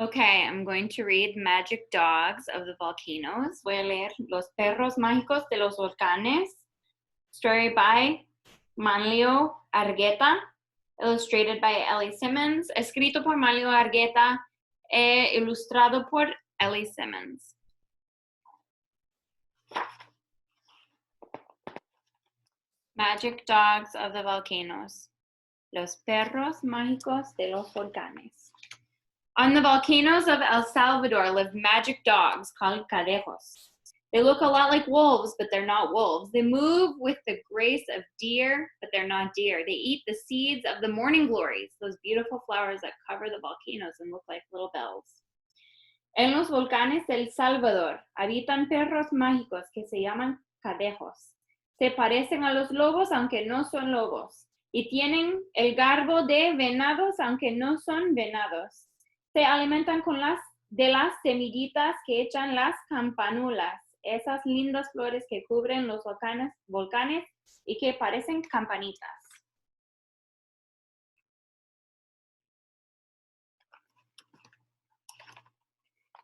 Okay, I'm going to read Magic Dogs of the Volcanoes. Voy a leer Los Perros Mágicos de los Volcanes. Story by Manlio, Argueta. Illustrated by Elly Simmons. Escrito por Manlio, Argueta. Illustrado por Elly Simmons. Magic Dogs of the Volcanoes. Los Perros Mágicos de los Volcanes. On the volcanoes of El Salvador live magic dogs called cadejos. They look a lot like wolves, but they're not wolves. They move with the grace of deer, but they're not deer. They eat the seeds of the morning glories, those beautiful flowers that cover the volcanoes and look like little bells. En los volcanes del Salvador habitan perros mágicos que se llaman cadejos. Se parecen a los lobos, aunque no son lobos. Y tienen el garbo de venados, aunque no son venados. Se alimentan de las semillitas que echan las campanulas, esas lindas flores que cubren los volcanes y que parecen campanitas.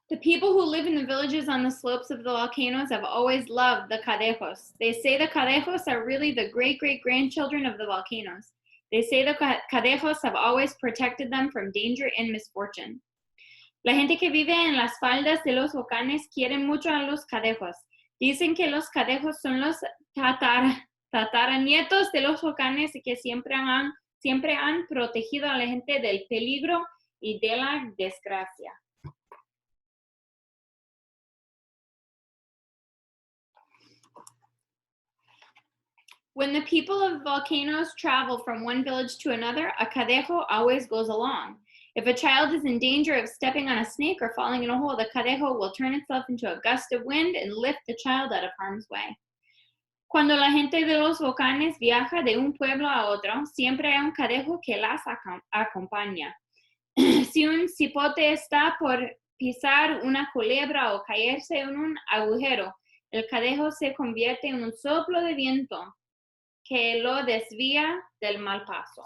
The people who live in the villages on the slopes of the volcanoes have always loved the cadejos. They say the cadejos are really the great-great-grandchildren of the volcanoes. They say the cadejos have always protected them from danger and misfortune. La gente que vive en las faldas de los volcanes quiere mucho a los cadejos. Dicen que los cadejos son los tataranietos de los volcanes y que siempre han protegido a la gente del peligro y de la desgracia. When the people of volcanoes travel from one village to another, a cadejo always goes along. If a child is in danger of stepping on a snake or falling in a hole, the cadejo will turn itself into a gust of wind and lift the child out of harm's way. Cuando la gente de los volcanes viaja de un pueblo a otro, siempre hay un cadejo que las acompaña. Si un cipote está por pisar una culebra o caerse en un agujero, el cadejo se convierte en un soplo de viento que lo desvía del mal paso.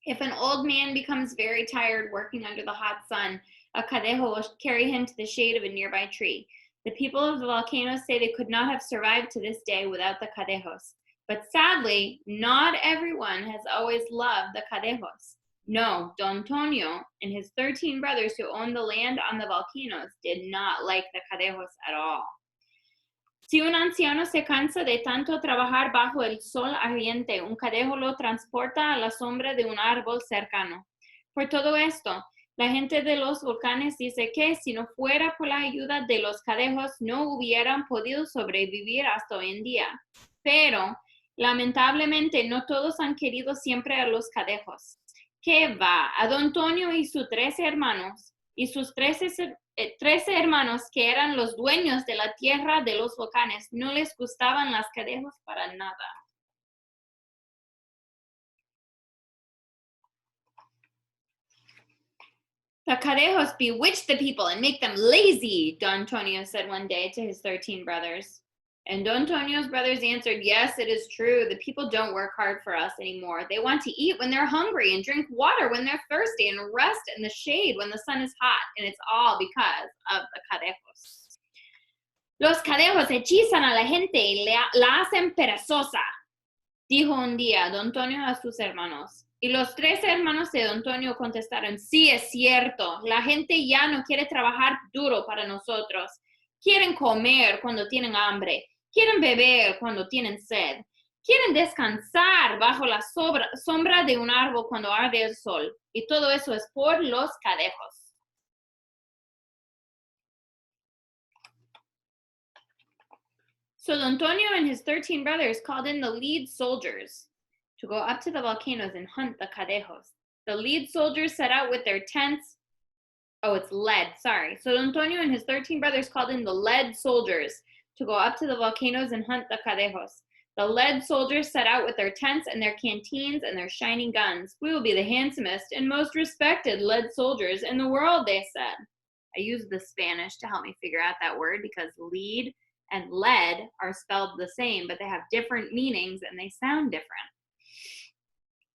If an old man becomes very tired working under the hot sun, a cadejo will carry him to the shade of a nearby tree. The people of the volcanoes say they could not have survived to this day without the cadejos. But sadly, not everyone has always loved the cadejos. No, Don Antonio and his 13 brothers who owned the land on the volcanoes did not like the cadejos at all. Si un anciano se cansa de tanto trabajar bajo el sol ardiente, un cadejo lo transporta a la sombra de un árbol cercano. Por todo esto, la gente de los volcanes dice que si no fuera por la ayuda de los cadejos, no hubieran podido sobrevivir hasta hoy en día. Pero, lamentablemente, no todos han querido siempre a los cadejos. ¿Qué va? A Don Antonio y sus 13 hermanos, y sus 13 hermanos que eran los dueños de la tierra de los volcanes, no les gustaban las cadejos para nada. The cadejos bewitch the people and make them lazy, Don Antonio said one day to his 13 brothers. And Don Antonio's brothers answered, yes, it is true. The people don't work hard for us anymore. They want to eat when they're hungry and drink water when they're thirsty and rest in the shade when the sun is hot. And it's all because of the cadejos. Los cadejos hechizan a la gente y la hacen perezosa, dijo un día Don Antonio a sus hermanos. Y los 13 hermanos de Don Antonio contestaron, sí, es cierto. La gente ya no quiere trabajar duro para nosotros. Quieren comer cuando tienen hambre. Quieren beber cuando tienen sed. Quieren descansar bajo la sombra de un árbol cuando arde el sol. Y todo eso es por los cadejos. So Don Antonio and his 13 brothers called in the lead soldiers to go up to the volcanoes and hunt the cadejos. The lead soldiers set out with their tents. Oh, it's lead, sorry. So Don Antonio and his 13 brothers called in the lead soldiers to go up to the volcanoes and hunt the cadejos. The lead soldiers set out with their tents and their canteens and their shining guns. We will be the handsomest and most respected lead soldiers in the world, they said. I used the Spanish to help me figure out that word because lead and lead are spelled the same, but they have different meanings and they sound different.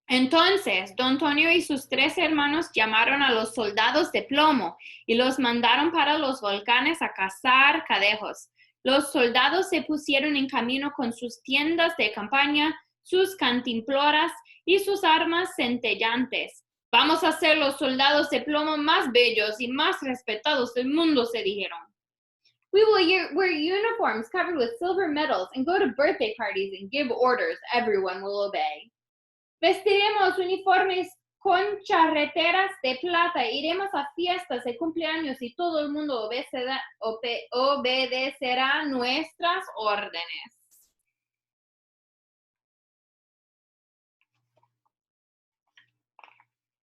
Entonces, don Tonio y sus 3 hermanos llamaron a los soldados de plomo y los mandaron para los volcanes a cazar cadejos. Los soldados se pusieron en camino con sus tiendas de campaña, sus cantimploras y sus armas centellantes. Vamos a ser los soldados de plomo más bellos y más respetados del mundo, se dijeron. We will wear uniforms covered with silver medals and go to birthday parties and give orders. Everyone will obey. Vestiremos uniformes con charreteras de plata, iremos a fiestas de cumpleaños y todo el mundo obedecerá nuestras órdenes.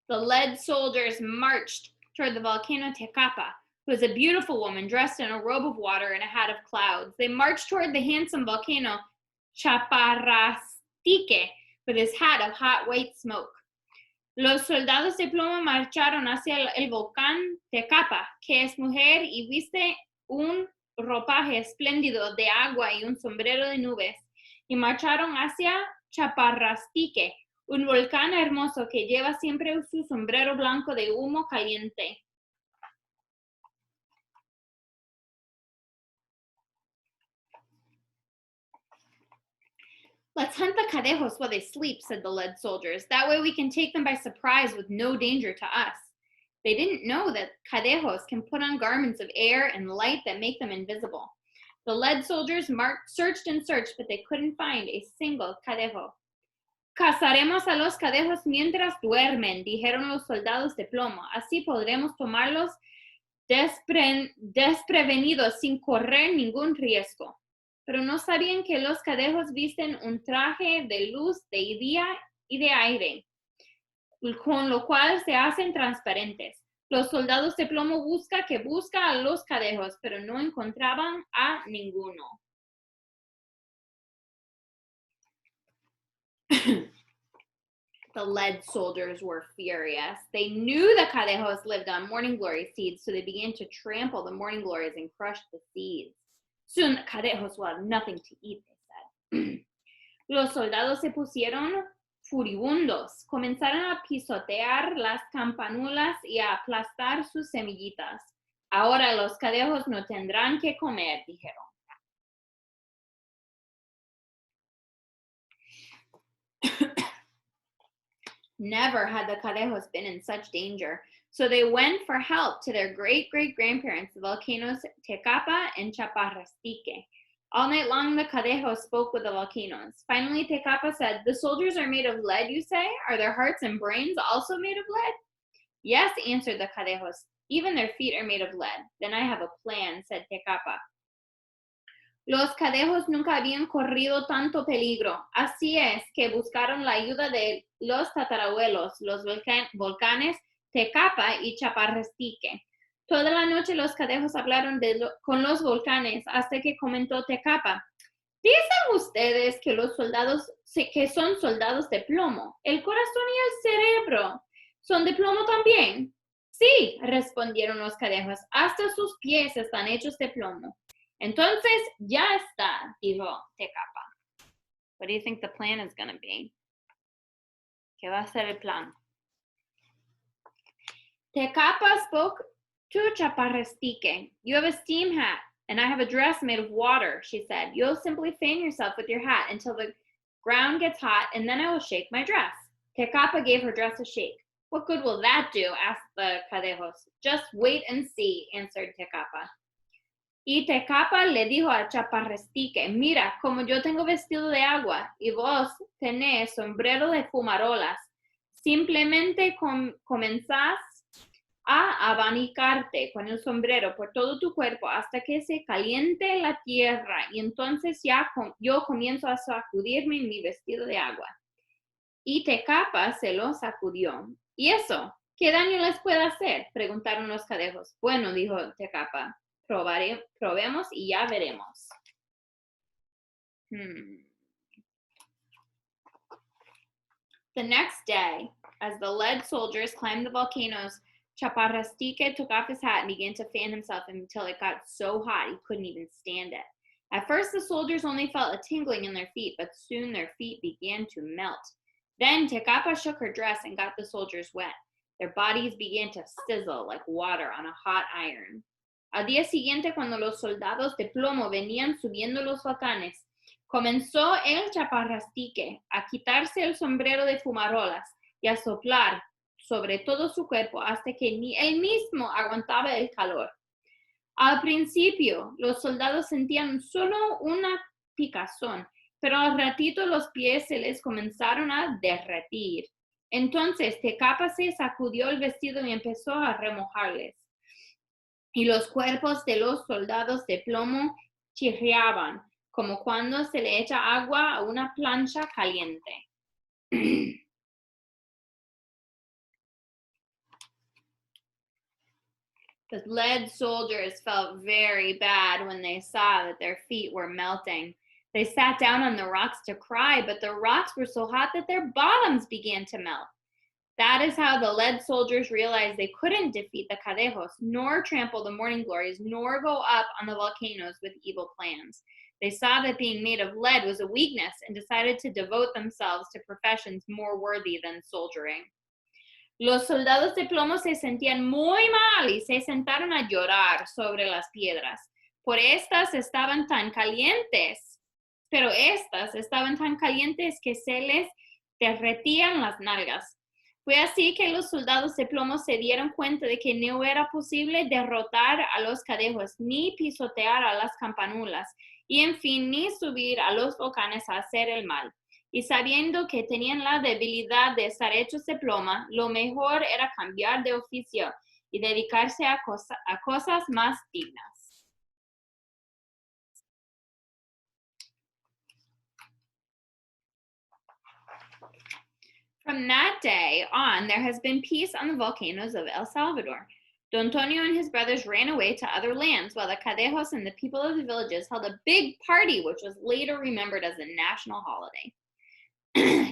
The lead soldiers marched toward the volcano Tecapa, who was a beautiful woman dressed in a robe of water and a hat of clouds. They marched toward the handsome volcano Chaparrastique, with his hat of hot white smoke. Los soldados de plomo marcharon hacia el volcán Tecapa, que es mujer y viste un ropaje espléndido de agua y un sombrero de nubes, y marcharon hacia Chaparrastique, un volcán hermoso que lleva siempre su sombrero blanco de humo caliente. Let's hunt the cadejos while they sleep, said the lead soldiers. That way we can take them by surprise with no danger to us. They didn't know that cadejos can put on garments of air and light that make them invisible. The lead soldiers searched and searched, but they couldn't find a single cadejo. Cazaremos a los cadejos mientras duermen, dijeron los soldados de plomo. Así podremos tomarlos desprevenidos sin correr ningún riesgo. Pero no sabían que los cadejos visten un traje de luz de día y de aire, con lo cual se hacen transparentes. Los soldados de plomo busca a los cadejos, pero no encontraban a ninguno. The lead soldiers were furious. They knew the cadejos lived on morning glory seeds, so they began to trample the morning glories and crush the seeds. Soon the cadejos will have nothing to eat, they said. Los soldados se pusieron furibundos. Comenzaron a pisotear las campanulas y a aplastar sus semillitas. Ahora los cadejos no tendrán que comer, dijeron. Never had the cadejos been in such danger. So they went for help to their great-great-grandparents, the volcanoes Tecapa and Chaparrastique. All night long, the cadejos spoke with the volcanoes. Finally, Tecapa said, "The soldiers are made of lead, you say? Are their hearts and brains also made of lead?" "Yes," answered the cadejos. "Even their feet are made of lead." "Then I have a plan," said Tecapa. Los cadejos nunca habían corrido tanto peligro. Así es que buscaron la ayuda de los tatarabuelos, los volcanes Tecapa y Chaparrastique. Toda la noche los cadejos hablaron con los volcanes hasta que comentó Tecapa. "Dicen ustedes que los soldados que son soldados de plomo. El corazón y el cerebro son de plomo también." "Sí", respondieron los cadejos. "Hasta sus pies están hechos de plomo." "Entonces ya está", dijo Tecapa. What do you think the plan is going to be? ¿Qué va a ser el plan? Tecapa spoke to Chaparrastique. "You have a steam hat, and I have a dress made of water," she said. "You'll simply fan yourself with your hat until the ground gets hot, and then I will shake my dress." Tecapa gave her dress a shake. "What good will that do?" asked the cadejos. "Just wait and see," answered Tecapa. Y Tecapa le dijo a Chaparrastique, "Mira, como yo tengo vestido de agua y vos tenés sombrero de fumarolas, simplemente comenzás a abanicarte con el sombrero por todo tu cuerpo hasta que se caliente la tierra y entonces ya yo comienzo a sacudirme en mi vestido de agua." Y Tecapa se lo sacudió. "¿Y eso? ¿Qué daño les puede hacer?" preguntaron los cadejos. "Bueno", dijo Tecapa, probemos y ya veremos." The next day, as the lead soldiers climbed the volcanoes, Chaparrastique took off his hat and began to fan himself until it got so hot he couldn't even stand it. At first, the soldiers only felt a tingling in their feet, but soon their feet began to melt. Then Tecapa shook her dress and got the soldiers wet. Their bodies began to sizzle like water on a hot iron. Al día siguiente, cuando los soldados de plomo venían subiendo los volcanes, comenzó el chaparrastique a quitarse el sombrero de fumarolas y a soplar sobre todo su cuerpo hasta que ni él mismo aguantaba el calor. Al principio, los soldados sentían solo una picazón, pero al ratito los pies se les comenzaron a derretir. Entonces Tecapa se sacudió el vestido y empezó a remojarles. Y los cuerpos de los soldados de plomo chirriaban, como cuando se le echa agua a una plancha caliente. The lead soldiers felt very bad when they saw that their feet were melting. They sat down on the rocks to cry, but the rocks were so hot that their bottoms began to melt. That is how the lead soldiers realized they couldn't defeat the Cadejos, nor trample the morning glories, nor go up on the volcanoes with evil plans. They saw that being made of lead was a weakness and decided to devote themselves to professions more worthy than soldiering. Los soldados de plomo se sentían muy mal y se sentaron a llorar sobre las piedras. Pero estas estaban tan calientes que se les derretían las nalgas. Fue así que los soldados de plomo se dieron cuenta de que no era posible derrotar a los cadejos, ni pisotear a las campanulas, y en fin, ni subir a los volcanes a hacer el mal. Y sabiendo que tenían la debilidad de estar hechos de ploma, lo mejor era cambiar de oficio y dedicarse a cosas más dignas. From that day on, there has been peace on the volcanoes of El Salvador. Don Tonio and his brothers ran away to other lands, while the Cadejos and the people of the villages held a big party, which was later remembered as a national holiday.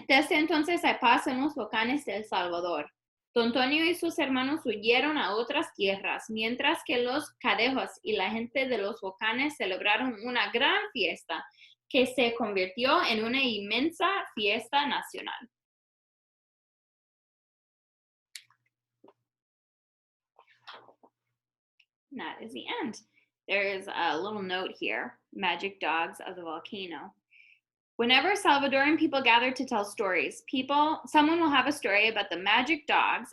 Desde entonces hay paz en los volcanes de El Salvador. Don Tonio y sus hermanos huyeron a otras tierras, mientras que los cadejos y la gente de los volcanes celebraron una gran fiesta que se convirtió en una inmensa fiesta nacional. And that is the end. There is a little note here, Magic Dogs of the Volcano. Whenever Salvadoran people gather to tell stories, someone will have a story about the magic dogs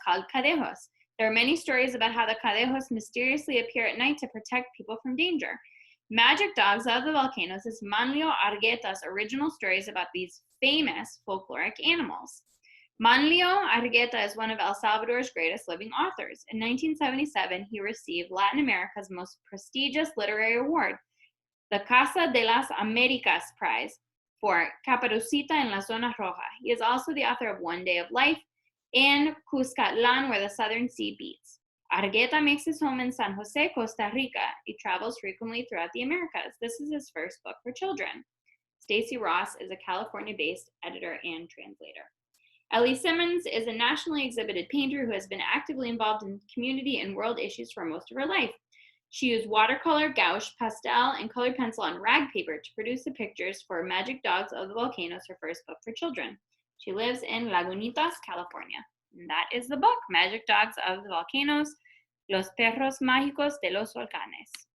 called cadejos. There are many stories about how the cadejos mysteriously appear at night to protect people from danger. Magic Dogs of the Volcanoes is Manlio Argueta's original stories about these famous folkloric animals. Manlio Argueta is one of El Salvador's greatest living authors. In 1977, he received Latin America's most prestigious literary award, the Casa de las Americas Prize for Caperucita en la Zona Roja. He is also the author of One Day of Life and Cuscatlan, Where the Southern Sea Beats. Argueta makes his home in San Jose, Costa Rica. He travels frequently throughout the Americas. This is his first book for children. Stacy Ross is a California-based editor and translator. Elly Simmons is a nationally exhibited painter who has been actively involved in community and world issues for most of her life. She used watercolor, gouache, pastel, and colored pencil on rag paper to produce the pictures for Magic Dogs of the Volcanoes, her first book for children. She lives in Lagunitas, California. And that is the book, Magic Dogs of the Volcanoes, Los Perros Mágicos de los Volcanes.